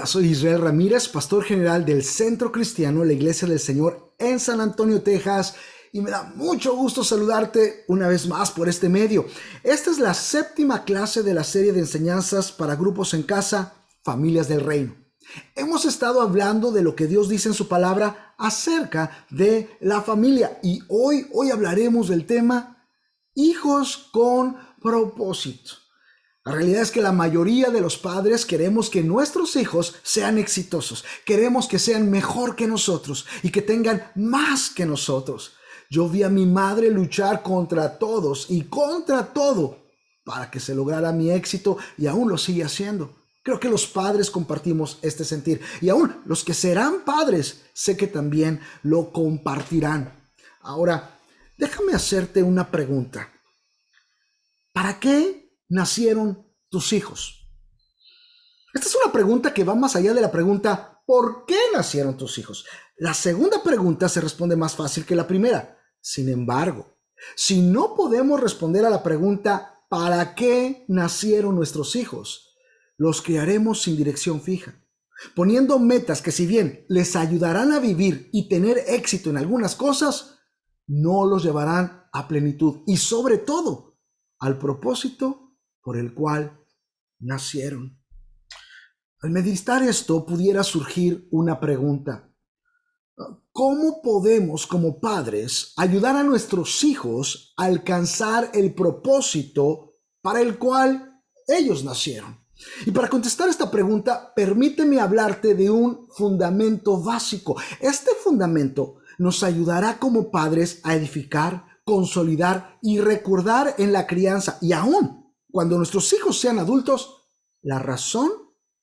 Hola, soy Israel Ramírez, pastor general del Centro Cristiano, la Iglesia del Señor en San Antonio, Texas, y me da mucho gusto saludarte una vez más por este medio. Esta es la 7ª clase de la serie de enseñanzas para grupos en casa, Familias del Reino. Hemos estado hablando de lo que Dios dice en su palabra acerca de la familia y hoy hablaremos del tema hijos con propósito. La realidad es que la mayoría de los padres queremos que nuestros hijos sean exitosos. Queremos que sean mejor que nosotros y que tengan más que nosotros. Yo vi a mi madre luchar contra todos y contra todo para que se lograra mi éxito y aún lo sigue haciendo. Creo que los padres compartimos este sentir y aún los que serán padres sé que también lo compartirán. Ahora, déjame hacerte una pregunta. ¿Para qué nacieron tus hijos? Esta es una pregunta que va más allá de la pregunta ¿por qué nacieron tus hijos? La segunda pregunta se responde más fácil que la primera. Sin embargo, si no podemos responder a la pregunta ¿para qué nacieron nuestros hijos?, los criaremos sin dirección fija, poniendo metas que si bien les ayudarán a vivir y tener éxito en algunas cosas, no los llevarán a plenitud y sobre todo al propósito por el cual nacieron. Al meditar esto pudiera surgir una pregunta. ¿Cómo podemos como padres ayudar a nuestros hijos a alcanzar el propósito para el cual ellos nacieron? Y para contestar esta pregunta, permíteme hablarte de un fundamento básico. Este fundamento nos ayudará como padres a edificar, consolidar y recordar en la crianza y aún cuando nuestros hijos sean adultos, la razón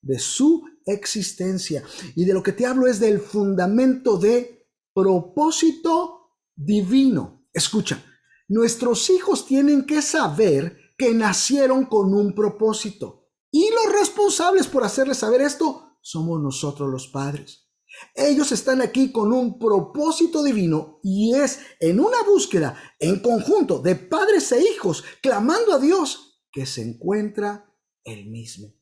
de su existencia. Y de lo que te hablo es del fundamento de propósito divino. Escucha, nuestros hijos tienen que saber que nacieron con un propósito. Y los responsables por hacerles saber esto somos nosotros los padres. Ellos están aquí con un propósito divino y es en una búsqueda en conjunto de padres e hijos clamando a Dios que se encuentra el mismo.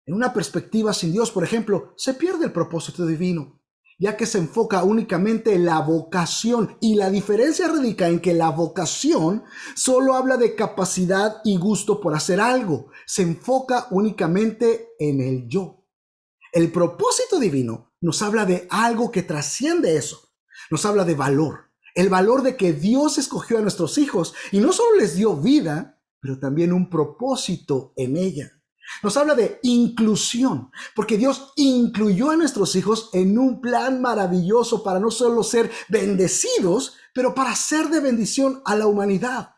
En una perspectiva sin Dios, por ejemplo, se pierde el propósito divino, ya que se enfoca únicamente en la vocación y la diferencia radica en que la vocación solo habla de capacidad y gusto por hacer algo, se enfoca únicamente en el yo. El propósito divino nos habla de algo que trasciende eso. Nos habla de valor. El valor de que Dios escogió a nuestros hijos y no solo les dio vida, pero también un propósito en ella. Nos habla de inclusión, porque Dios incluyó a nuestros hijos en un plan maravilloso para no solo ser bendecidos, pero para ser de bendición a la humanidad.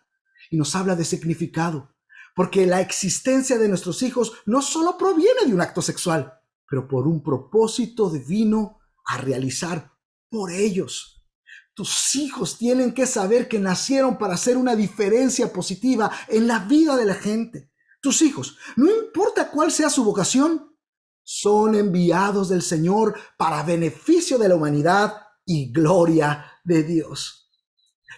Y nos habla de significado, porque la existencia de nuestros hijos no solo proviene de un acto sexual, pero por un propósito divino a realizar por ellos. Tus hijos tienen que saber que nacieron para hacer una diferencia positiva en la vida de la gente. Tus hijos, no importa cuál sea su vocación, son enviados del Señor para beneficio de la humanidad y gloria de Dios.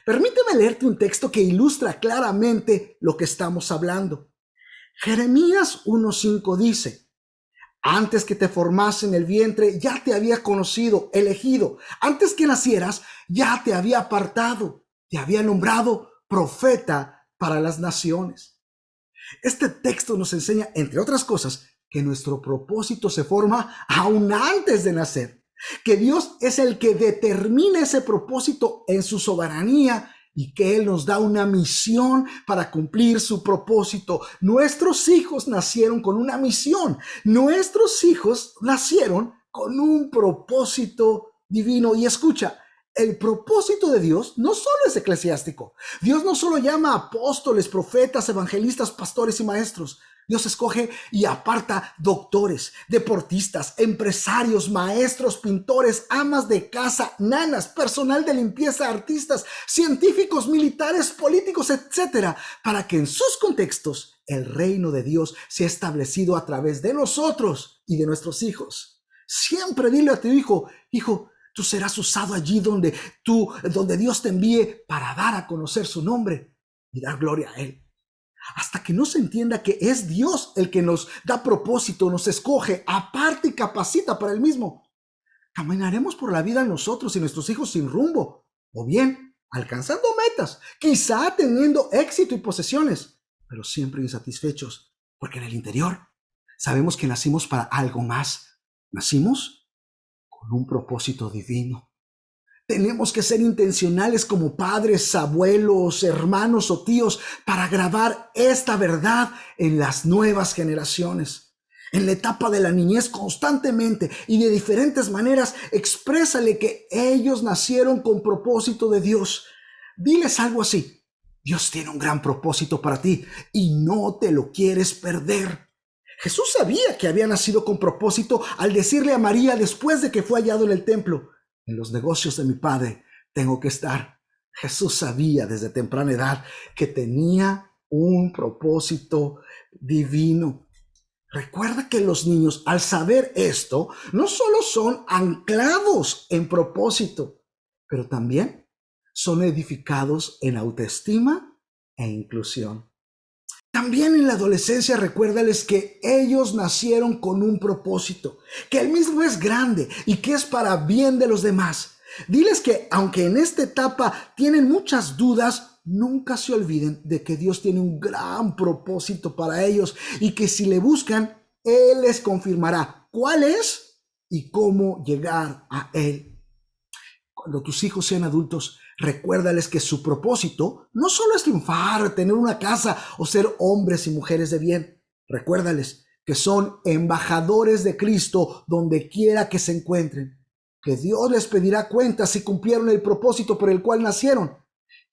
Permíteme leerte un texto que ilustra claramente lo que estamos hablando. Jeremías 1:5 dice: antes que te formase en el vientre, ya te había conocido, elegido. Antes que nacieras, ya te había apartado. Te había nombrado profeta para las naciones. Este texto nos enseña, entre otras cosas, que nuestro propósito se forma aún antes de nacer. Que Dios es el que determina ese propósito en su soberanía y que Él nos da una misión para cumplir su propósito. Nuestros hijos nacieron con una misión. Nuestros hijos nacieron con un propósito divino. Y escucha, el propósito de Dios no solo es eclesiástico. Dios no solo llama a apóstoles, profetas, evangelistas, pastores y maestros. Dios escoge y aparta doctores, deportistas, empresarios, maestros, pintores, amas de casa, nanas, personal de limpieza, artistas, científicos, militares, políticos, etcétera, para que en sus contextos el reino de Dios sea establecido a través de nosotros y de nuestros hijos. Siempre dile a tu hijo: hijo, tú serás usado allí donde Dios te envíe para dar a conocer su nombre y dar gloria a Él. Hasta que no se entienda que es Dios el que nos da propósito, nos escoge, aparte y capacita para el mismo, caminaremos por la vida nosotros y nuestros hijos sin rumbo, o bien alcanzando metas, quizá teniendo éxito y posesiones, pero siempre insatisfechos, porque en el interior sabemos que nacimos para algo más. Nacimos con un propósito divino. Tenemos que ser intencionales como padres, abuelos, hermanos o tíos para grabar esta verdad en las nuevas generaciones. En la etapa de la niñez, constantemente y de diferentes maneras, exprésale que ellos nacieron con propósito de Dios. Diles algo así: Dios tiene un gran propósito para ti y no te lo quieres perder. Jesús sabía que había nacido con propósito al decirle a María después de que fue hallado en el templo: en los negocios de mi Padre tengo que estar. Jesús sabía desde temprana edad que tenía un propósito divino. Recuerda que los niños, al saber esto, no solo son anclados en propósito, pero también son edificados en autoestima e inclusión. También en la adolescencia recuérdales que ellos nacieron con un propósito, que el mismo es grande y que es para bien de los demás. Diles que aunque en esta etapa tienen muchas dudas, nunca se olviden de que Dios tiene un gran propósito para ellos y que si le buscan, Él les confirmará cuál es y cómo llegar a Él. Cuando tus hijos sean adultos, recuérdales que su propósito no solo es triunfar, tener una casa o ser hombres y mujeres de bien. Recuérdales que son embajadores de Cristo donde quiera que se encuentren, que Dios les pedirá cuentas si cumplieron el propósito por el cual nacieron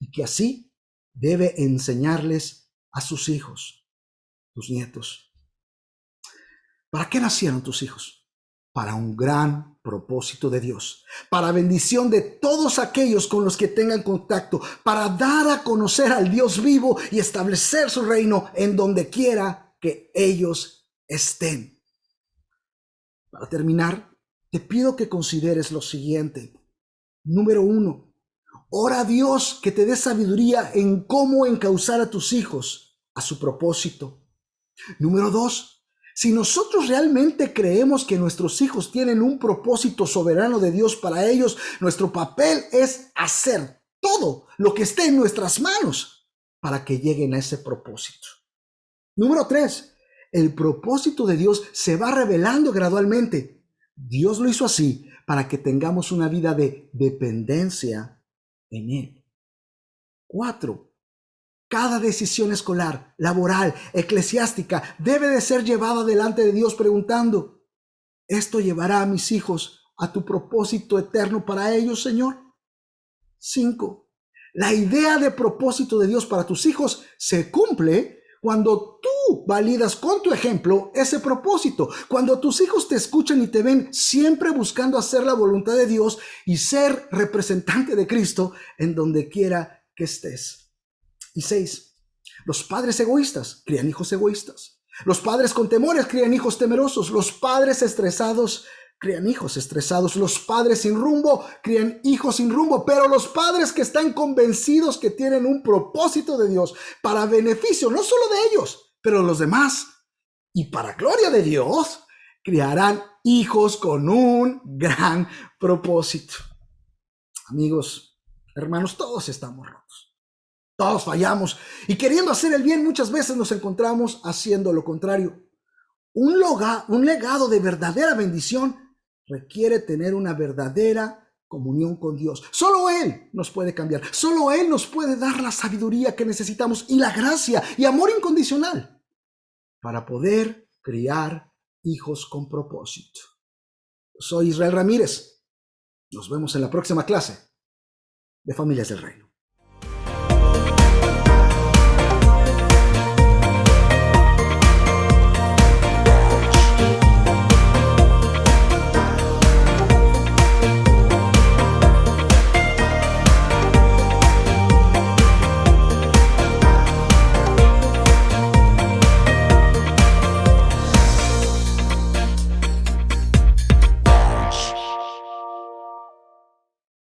y que así debe enseñarles a sus hijos, tus nietos. ¿Para qué nacieron tus hijos? Para un gran propósito de Dios, para bendición de todos aquellos con los que tengan contacto, para dar a conocer al Dios vivo y establecer su reino en donde quiera que ellos estén. Para terminar, te pido que consideres lo siguiente. Número 1, ora a Dios que te dé sabiduría en cómo encauzar a tus hijos a su propósito. Número 2, si nosotros realmente creemos que nuestros hijos tienen un propósito soberano de Dios para ellos, nuestro papel es hacer todo lo que esté en nuestras manos para que lleguen a ese propósito. Número 3, el propósito de Dios se va revelando gradualmente. Dios lo hizo así para que tengamos una vida de dependencia en Él. 4, cada decisión escolar, laboral, eclesiástica debe de ser llevada delante de Dios preguntando: ¿esto llevará a mis hijos a tu propósito eterno para ellos, Señor? 5, la idea de propósito de Dios para tus hijos se cumple cuando tú validas con tu ejemplo ese propósito, cuando tus hijos te escuchan y te ven siempre buscando hacer la voluntad de Dios y ser representante de Cristo en donde quiera que estés. Y 6, los padres egoístas crían hijos egoístas. Los padres con temores crían hijos temerosos. Los padres estresados crían hijos estresados. Los padres sin rumbo crían hijos sin rumbo. Pero los padres que están convencidos que tienen un propósito de Dios para beneficio no solo de ellos, pero de los demás y para gloria de Dios, criarán hijos con un gran propósito. Amigos, hermanos, todos estamos rotos. Todos fallamos y queriendo hacer el bien muchas veces nos encontramos haciendo lo contrario. Un legado de verdadera bendición requiere tener una verdadera comunión con Dios. Solo Él nos puede cambiar. Solo Él nos puede dar la sabiduría que necesitamos y la gracia y amor incondicional para poder criar hijos con propósito. Soy Israel Ramírez. Nos vemos en la próxima clase de Familias del Reino.